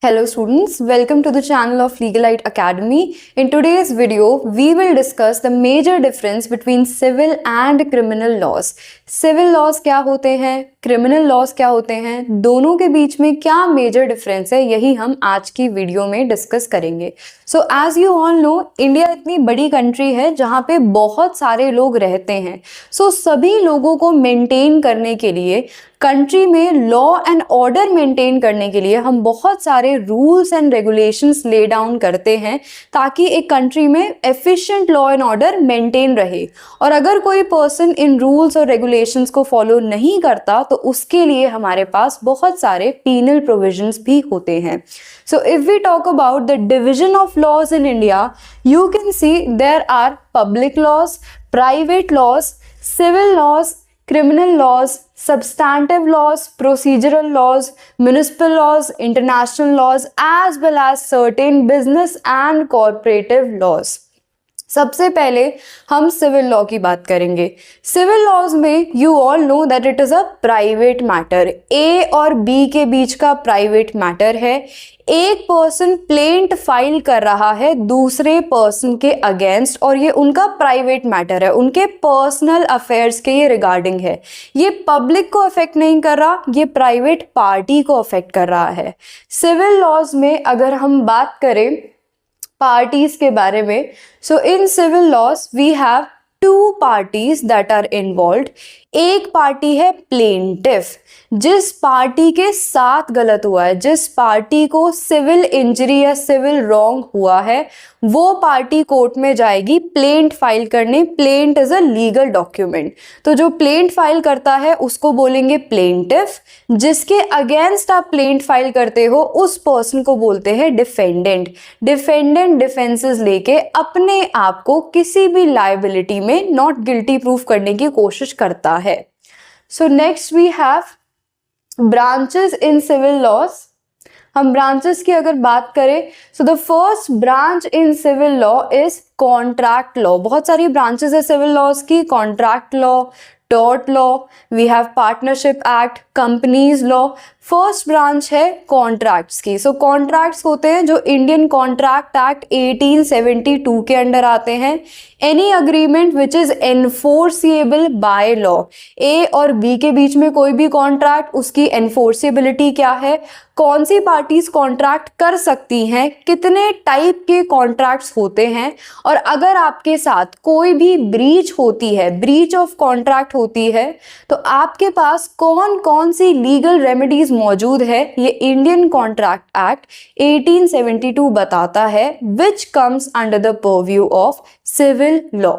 Hello students, welcome to the channel of Legalite Academy. In today's video, we will discuss the major difference between civil and criminal laws. Civil laws क्या होते हैं, criminal laws क्या होते हैं, दोनों के बीच में क्या major difference है, यही हम आज की वीडियो में डिस्कस करेंगे. So as you all know, India इतनी बड़ी कंट्री है जहाँ पे बहुत सारे लोग रहते हैं. So सभी लोगों को मेंटेन करने के लिए कंट्री में लॉ एंड ऑर्डर मेंटेन करने के लिए हम बहुत सारे rules and regulations lay down करते हैं ताकि एक कंट्री में efficient law and order maintain रहे. और अगर कोई पर्सन इन रूल्स और रेगुलेशंस को फॉलो नहीं करता तो उसके लिए हमारे पास बहुत सारे पीनल प्रोविजंस भी होते हैं. So if we talk about the division of laws in India, you can see there are public laws, private laws, civil laws, criminal laws, substantive laws, procedural laws, municipal laws, international laws, as well as certain business and corporative laws. सबसे पहले हम civil law की बात करेंगे. Civil laws में you all know that it is a private matter. A और B के बीच का प्राइवेट मैटर है. एक पर्सन प्लेंट फाइल कर रहा है दूसरे पर्सन के अगेंस्ट और ये उनका प्राइवेट मैटर है, उनके पर्सनल अफेयर्स के ये रिगार्डिंग है. ये पब्लिक को अफेक्ट नहीं कर रहा, ये प्राइवेट पार्टी को अफेक्ट कर रहा है. सिविल लॉज में अगर हम बात करें पार्टीज के बारे में, so in civil laws we have two parties that are involved. एक पार्टी है प्लेंटिफ, जिस पार्टी के साथ गलत हुआ है, जिस पार्टी को सिविल इंजरी या सिविल रॉन्ग हुआ है, वो पार्टी कोर्ट में जाएगी प्लेंट फाइल करने. Plaint is a legal document. तो जो प्लेंट फाइल करता है उसको बोलेंगे प्लेंटिफ. जिसके अगेंस्ट आप प्लेंट फाइल करते हो उस पर्सन को बोलते हैं डिफेंडेंट. डिफेंडेंट डिफेंसेस लेके अपने आप को किसी भी लायबिलिटी में नॉट गिल्टी प्रूफ करने की कोशिश करता है. So next we have branches in civil laws. हम ब्रांचेस की अगर बात करें, so the first branch in civil law is contract law. बहुत सारी ब्रांचेस है सिविल लॉज की. Contract law, tort law, we have partnership act, companies law. First branch है कॉन्ट्रैक्ट्स की. सो कॉन्ट्रैक्ट्स होते हैं जो इंडियन कॉन्ट्रैक्ट एक्ट 1872 के अंडर आते हैं. Any agreement which is enforceable by law. A और बी के बीच में कोई भी कॉन्ट्रैक्ट, उसकी एनफोर्सिबिलिटी क्या है, कौन सी पार्टीज कॉन्ट्रैक्ट कर सकती हैं, कितने टाइप के कॉन्ट्रैक्ट्स होते हैं, और अगर आपके साथ कोई भी ब्रीच होती है, ब्रीच ऑफ कॉन्ट्रैक्ट होती है, तो आपके पास कौन कौन सी लीगल रेमेडीज मौजूद है, ये इंडियन कॉन्ट्रैक्ट एक्ट 1872 बताता है, which comes under the purview of civil law.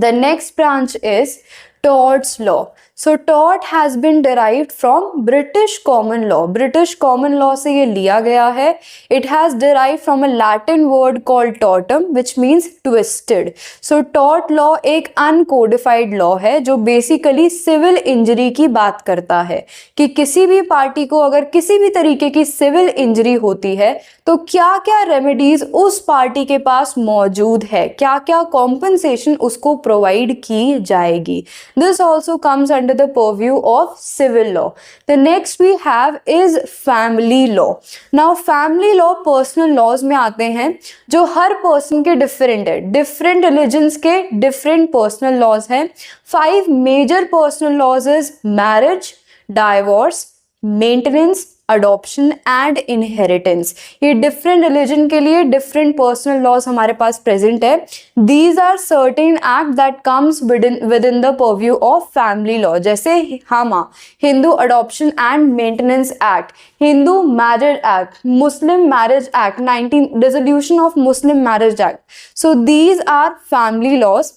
The next branch is torts law. So tort has been derived from British common law. British common law से ये लिया गया है. It has derived from a Latin word called tortum, which means twisted. So tort law एक uncodified law है जो basically civil injury की बात करता है कि किसी भी पार्टी को अगर किसी भी तरीके की civil injury होती है तो क्या क्या रेमेडीज उस पार्टी के पास मौजूद है, क्या क्या कॉम्पनसेशन उसको प्रोवाइड की जाएगी. This also comes under the purview of civil law. The next we have is family law. Now family law personal laws में आते हैं जो हर पर्सन के डिफरेंट है. डिफरेंट रिलीजन्स के डिफरेंट पर्सनल लॉज हैं. 5 major personal laws is marriage, divorce, maintenance, adoption and inheritance. ये डिफरेंट रिलीजन के लिए डिफरेंट पर्सनल लॉज हमारे पास प्रेजेंट है. These are certain act that comes with in the purview of family law. जैसे Hindu adoption and maintenance act, Hindu marriage act, Muslim marriage act, 19 dissolution of Muslim marriage act. So these are family laws.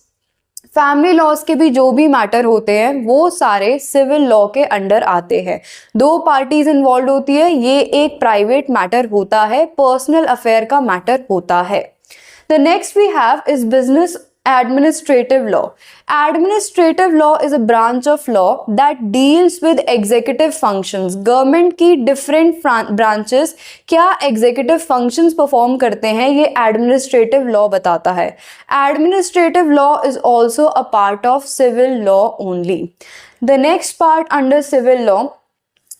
Family laws के भी जो भी matter होते हैं वो सारे civil law के अंडर आते हैं. 2 पार्टीज इन्वॉल्व होती है, ये एक प्राइवेट मैटर होता है, पर्सनल अफेयर का मैटर होता है. The next we have is business administrative law. Administrative law is a branch of law that deals with executive functions. Government की different branches क्या executive functions perform करते हैं ये administrative law बताता है. Administrative law is also a part of civil law only. The next part under civil law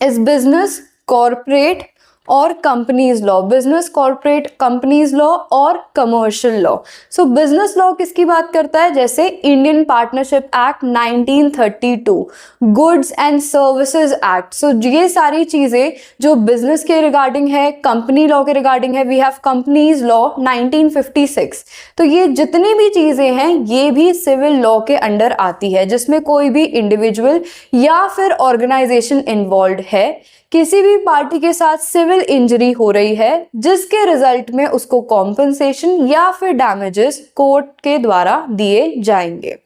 is business, corporate, और companies law, business corporate companies law और commercial law. So business law किसकी बात करता है? जैसे Indian partnership act 1932, goods and services act. So ये सारी चीजें जो बिजनेस के रिगार्डिंग है, कंपनी लॉ के रिगार्डिंग है। We have companies law 1956। तो ये जितनी भी चीजें हैं ये भी सिविल लॉ के अंडर आती है, जिसमें कोई भी इंडिविजुअल या फिर ऑर्गेनाइजेशन इन्वॉल्व है, किसी भी पार्टी के साथ सिविल इंजरी हो रही है, जिसके रिजल्ट में उसको कॉम्पनसेशन या फिर डैमेजेस कोर्ट के द्वारा दिए जाएंगे।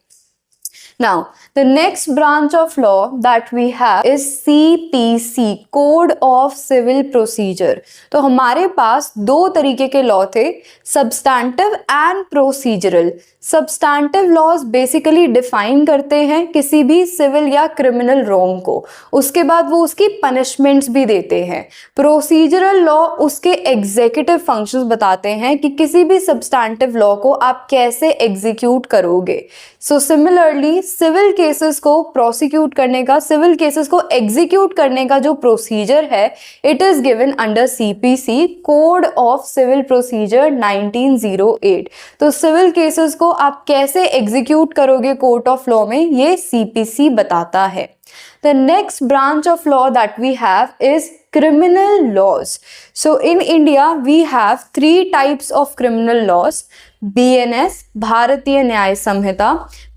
Now, the next branch of law that we have is CPC, Code of Civil Procedure. तो हमारे पास दो तरीके के लॉ थे, substantive and procedural. Substantive laws basically define करते हैं किसी भी सिविल या क्रिमिनल रॉन्ग को, उसके बाद वो उसकी पनिशमेंट्स भी देते हैं। प्रोसीजरल लॉ उसके एग्जीक्यूटिव फंक्शंस बताते हैं कि किसी भी सब्सटैंटिव लॉ को आप कैसे एग्जीक्यूट करोगे। सो सिमिलरली सिविल केसेस को प्रोसिक्यूट करने का, सिविल केसेस को एग्जीक्यूट करने का जो प्रोसीजर है, it is given under CPC, code of civil procedure 1908। तो सिविल केसेस को आप कैसे एग्जीक्यूट करोगे कोर्ट ऑफ लॉ में, ये सीपीसी बताता है। The next branch of law that we have is criminal laws. So in India we have three types of criminal laws: BNS, भारतीय न्याय संहिता;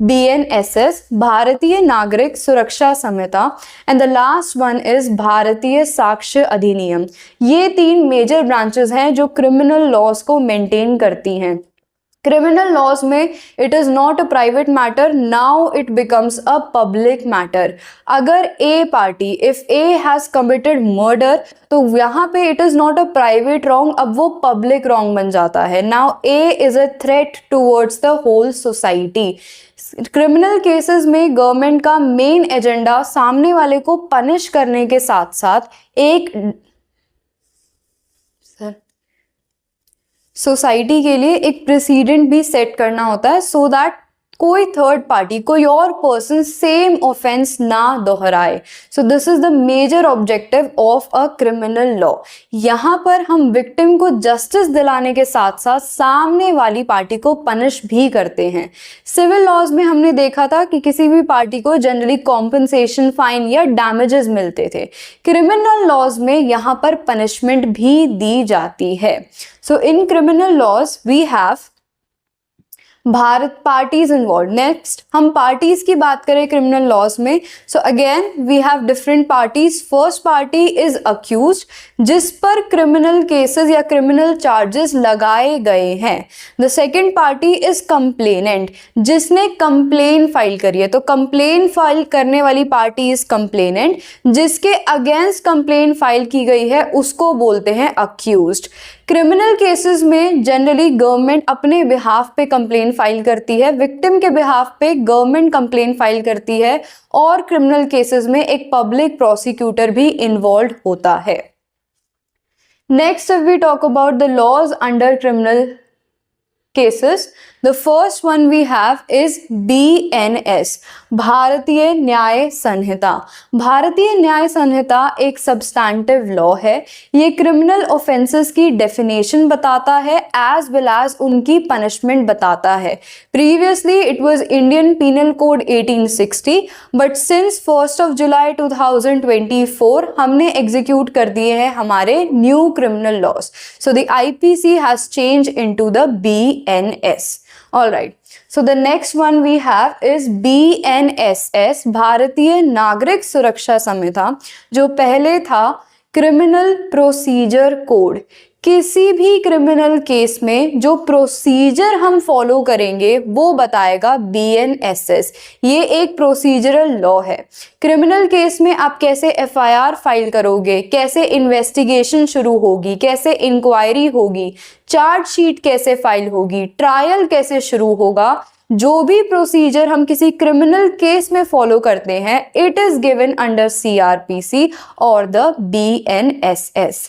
BNSS, भारतीय नागरिक सुरक्षा संहिता; and the last one is भारतीय साक्ष्य अधिनियम। ये तीन मेजर ब्रांचेस हैं जो क्रिमिनल लॉज को मेंटेन करती हैं। क्रिमिनल लॉज में it is not a private matter, now it becomes a public matter. अगर a party, if A has committed murder, तो यहाँ पे it is not a private wrong, अब वो पब्लिक रॉन्ग बन जाता है। Now A is a threat towards the whole society. Criminal cases में गवर्नमेंट का मेन एजेंडा सामने वाले को पनिश करने के साथ साथ एक सोसाइटी के लिए एक प्रेसिडेंट भी सेट करना होता है, सो दैट कोई थर्ड पार्टी, कोई और पर्सन सेम ऑफेंस ना दोहराए। So this is the major objective of a criminal law. यहाँ पर हम विक्टिम को जस्टिस दिलाने के साथ साथ सामने वाली पार्टी को पनिश भी करते हैं। सिविल लॉज में हमने देखा था कि किसी भी पार्टी को जनरली कॉम्पनसेशन, फाइन या डैमेजेस मिलते थे। क्रिमिनल लॉज में यहाँ पर पनिशमेंट भी दी जाती है। So in criminal laws we have भारत पार्टीज इन्वॉल्व। नेक्स्ट हम पार्टीज की बात करें क्रिमिनल लॉज में, so again we have different parties. First party is accused, जिस पर क्रिमिनल केसेस या क्रिमिनल चार्जेस लगाए गए हैं। The second party is complainant, जिसने कंप्लेन फाइल करी है। तो कंप्लेन फाइल करने वाली पार्टी इज कंप्लेनेंट, जिसके अगेंस्ट कंप्लेन फाइल की गई है उसको बोलते हैं अक्यूज्ड। क्रिमिनल केसेस में जनरली गवर्नमेंट अपने बिहाफ पे कंप्लेन फाइल करती है, विक्टिम के बिहाफ पे गवर्नमेंट कंप्लेन फाइल करती है, और क्रिमिनल केसेस में एक पब्लिक प्रोसिक्यूटर भी इन्वॉल्व होता है। Next if we talk about the laws under criminal cases, the first one we have is BNS, भारतीय न्याय संहिता। भारतीय न्याय संहिता एक सब्सटैंटिव लॉ है। ये क्रिमिनल ऑफेंसेस की डेफिनेशन बताता है एज वेल एज उनकी पनिशमेंट बताता है। Previously it was Indian penal code 1860, but since 1 July 2024 हमने एग्जीक्यूट कर दिए हैं हमारे new criminal laws. So the IPC has change into the BNS. All right. So the next one we have is BNSS, भारतीय नागरिक सुरक्षा संहिता, जो पहले था क्रिमिनल प्रोसीजर कोड। किसी भी क्रिमिनल केस में जो प्रोसीजर हम फॉलो करेंगे वो बताएगा BNSS। ये एक प्रोसीजरल लॉ है। क्रिमिनल केस में आप कैसे FIR फाइल करोगे, कैसे इन्वेस्टिगेशन शुरू होगी, कैसे इंक्वायरी होगी, चार्जशीट कैसे फाइल होगी, ट्रायल कैसे शुरू होगा, जो भी प्रोसीजर हम किसी क्रिमिनल केस में फॉलो करते हैं, it is given under CRPC और the BNSS।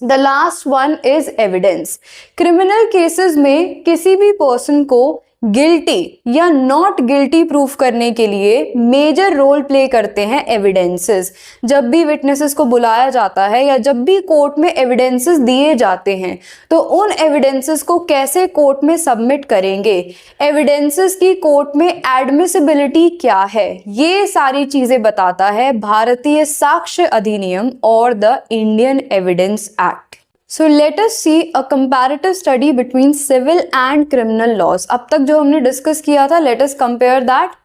The last one is evidence. Criminal cases में किसी भी पर्सन को गिल्टी या नॉट गिल्टी प्रूफ करने के लिए मेजर रोल प्ले करते हैं एविडेंसेस। जब भी विटनेसेस को बुलाया जाता है या जब भी कोर्ट में एविडेंसेस दिए जाते हैं तो उन एविडेंसेस को कैसे कोर्ट में सबमिट करेंगे, एविडेंसेस की कोर्ट में एडमिसिबिलिटी क्या है, ये सारी चीजें बताता है भारतीय साक्ष्य अधिनियम और the Indian evidence act. So let us see a comparative study between civil and criminal laws. अब तक जो हमने डिस्कस किया था, let us compare that.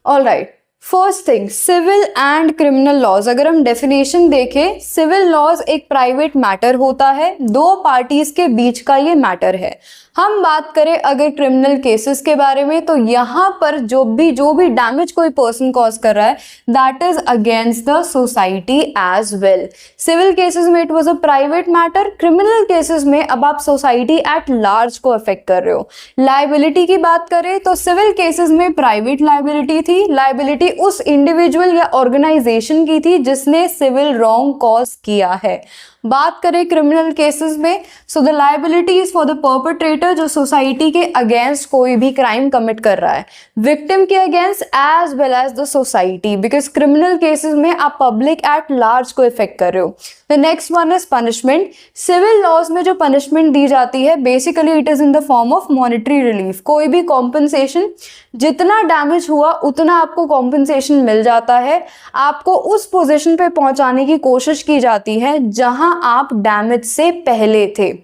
All right. First thing, civil and criminal laws. अगर हम डेफिनेशन देखें, सिविल लॉज एक प्राइवेट मैटर होता है, दो पार्टीज के बीच का ये मैटर है। हम बात करें अगर क्रिमिनल केसेस के बारे में, तो यहाँ पर जो भी डैमेज कोई पर्सन कॉज कर रहा है that is against the society as well. Civil cases में it was a private matter, criminal cases में अब आप सोसाइटी एट लार्ज को अफेक्ट कर रहे हो। लायबिलिटी की बात करें तो सिविल केसेस में प्राइवेट लायबिलिटी थी, लायबिलिटी उस इंडिविजुअल या ऑर्गेनाइजेशन की थी जिसने सिविल रॉन्ग कॉज किया है। बात करें क्रिमिनल केसेस में, so the liability is for the perpetrator, जो सोसाइटी के अगेंस्ट कोई भी क्राइम कमिट कर रहा है, विक्टिम के against as well as the society, because criminal cases में आप पब्लिक एट लार्ज को इफेक्ट कर रहे हो। The next one is punishment. Civil laws में जो पनिशमेंट दी जाती है basically it is in the form of monetary relief, कोई भी कॉम्पनसेशन, जितना डैमेज हुआ उतना आपको कॉम्पनसेशन मिल जाता है, आपको उस पोजीशन पे पहुंचाने की कोशिश की जाती है जहां आप डैमेज से पहले थे।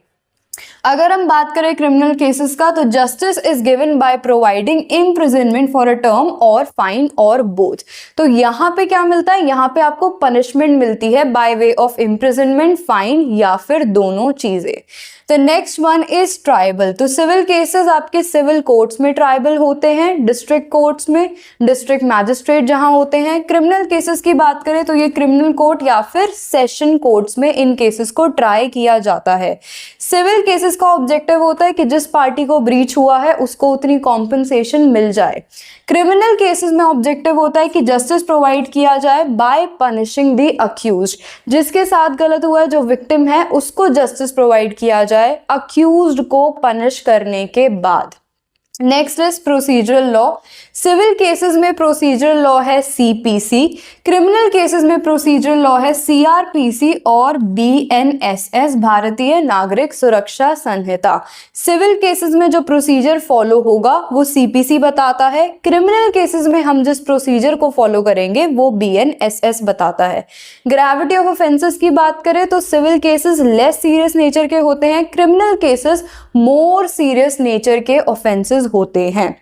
अगर हम बात करें क्रिमिनल केसेस का, तो justice is given by providing imprisonment for a term और फाइन और बोथ। तो यहाँ पे क्या मिलता है, यहाँ पे आपको पनिशमेंट मिलती है by way of imprisonment, fine या फिर दोनों चीजें। The next one is tribal. तो सिविल केसेस आपके सिविल कोर्ट्स में ट्राइबल होते हैं, डिस्ट्रिक्ट कोर्ट्स में डिस्ट्रिक्ट मैजिस्ट्रेट जहां होते हैं। क्रिमिनल केसेस की बात करें तो ये क्रिमिनल कोर्ट या फिर सेशन कोर्ट्स में इन केसेस को ट्राई किया जाता है। सिविल केसेस का ऑब्जेक्टिव होता है कि जिस पार्टी को ब्रीच हुआ है उसको उतनी कॉम्पनसेशन मिल जाए। क्रिमिनल केसेस में ऑब्जेक्टिव होता है कि जस्टिस प्रोवाइड किया जाए बाय पनिशिंग द अक्यूज्ड, जिसके साथ गलत हुआ है जो विक्टिम है उसको जस्टिस प्रोवाइड किया जाए अक्यूज्ड को पनिश करने के बाद। Next is procedural law. Civil cases में प्रोसीजरल लॉ है सीपीसी, क्रिमिनल केसेस में प्रोसीजरल लॉ है सीआरपीसी और बीएनएसएस, भारतीय नागरिक सुरक्षा संहिता। सिविल केसेस में जो प्रोसीजर फॉलो होगा वो सीपीसी बताता है, क्रिमिनल केसेस में हम जिस प्रोसीजर को फॉलो करेंगे वो बीएनएसएस बताता है। ग्रेविटी ऑफ ऑफेंसेस की बात करें तो civil cases less serious nature के होते हैं, criminal cases more serious nature के ऑफेंसेस होते हैं।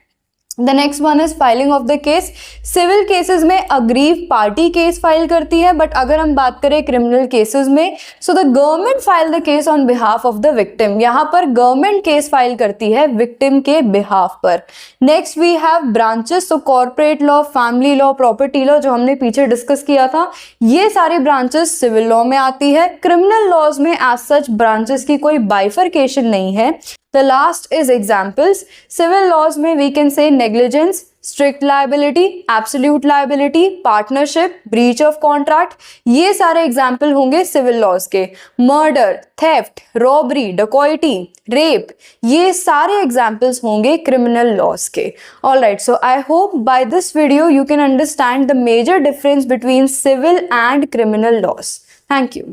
The next one is filing of the case. Civil cases में अग्रीव पार्टी केस फाइल करती है, बट अगर हम बात करें क्रिमिनल केसेस में, so the government file the case on behalf of the victim. यहाँ पर गवर्नमेंट केस फाइल करती है विक्टिम के बिहाफ पर। Next we have branches, so corporate law, family law, property law जो हमने पीछे डिस्कस किया था, ये सारी ब्रांचेस सिविल लॉ में आती है। क्रिमिनल लॉज में एज सच ब्रांचेस की कोई बाइफर्केशन नहीं है। The last is examples. Civil laws में we can say negligence, strict liability, absolute liability, partnership, breach of contract, ये सारे example होंगे civil laws के। Murder, theft, robbery, dacoity, rape, ये सारे examples होंगे criminal laws के। Alright, so I hope by this video you can understand the major difference between civil and criminal laws. Thank you.